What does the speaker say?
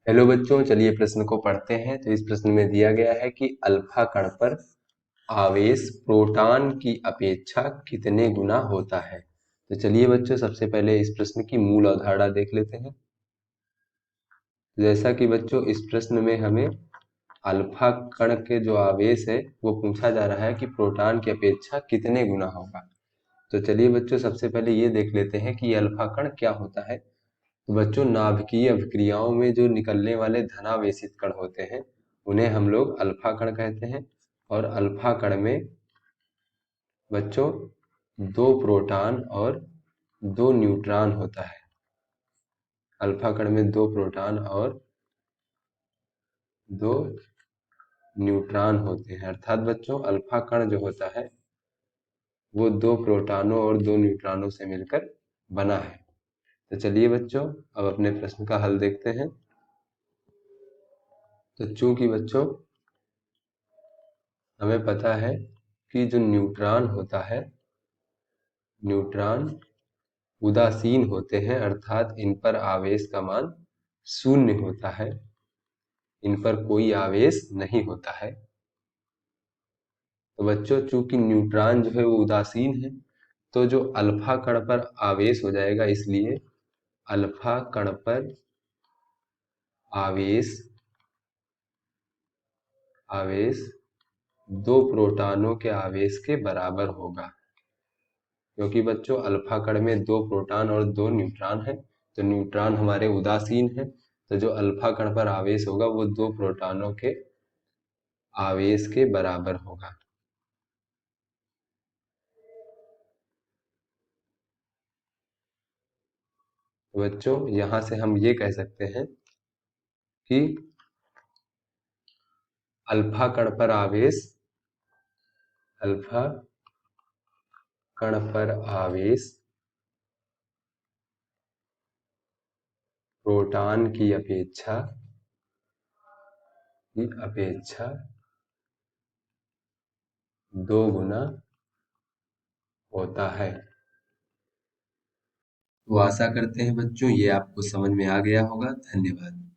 Hello बच्चों, चलिए प्रश्न को पढ़ते हैं। तो इस प्रश्न में दिया गया है कि अल्फा कण पर आवेश प्रोटॉन की अपेक्षा कितने गुना होता है। तो चलिए बच्चों, सबसे पहले इस प्रश्न की मूल अवधारणा देख लेते हैं। जैसा कि बच्चों इस प्रश्न में हमें अल्फा कण के जो आवेश है वो पूछा जा रहा है कि प्रोटॉन की अपेक्षा कितने गुना होगा। तो चलिए बच्चों, सबसे पहले ये देख लेते हैं कि अल्फा कण क्या होता है। तो बच्चों, नाभिकीय अभिक्रियाओं में जो निकलने वाले धनावेशित कण होते हैं उन्हें हम लोग अल्फा कण कहते हैं। और अल्फा कण में बच्चों दो प्रोटॉन और दो न्यूट्रॉन होता है। अल्फा कण में दो प्रोटॉन और दो न्यूट्रॉन होते हैं, अर्थात बच्चों अल्फा कण जो होता है वो दो प्रोटॉनों और दो न्यूट्रॉनों से मिलकर बना है। तो चलिए बच्चों, अब अपने प्रश्न का हल देखते हैं। तो चूंकि बच्चों हमें पता है कि जो न्यूट्रॉन होता है, न्यूट्रॉन उदासीन होते हैं, अर्थात इन पर आवेश का मान शून्य होता है, इन पर कोई आवेश नहीं होता है। तो बच्चों चूंकि न्यूट्रॉन जो है वो उदासीन है, तो जो अल्फा कण पर आवेश हो जाएगा, इसलिए अल्फा कण पर आवेश आवेश दो प्रोटॉनों के आवेश के बराबर होगा। क्योंकि बच्चों अल्फा कण में दो प्रोटॉन और दो न्यूट्रॉन है, तो न्यूट्रॉन हमारे उदासीन है, तो जो अल्फा कण पर आवेश होगा वो दो प्रोटॉनों के आवेश के बराबर होगा। तो बच्चों यहाँ से हम ये कह सकते हैं कि अल्फा कण पर आवेश अल्फा कण पर आवेश प्रोटॉन की अपेक्षा दो गुना होता है। तो आशा करते हैं बच्चों ये आपको समझ में आ गया होगा। धन्यवाद।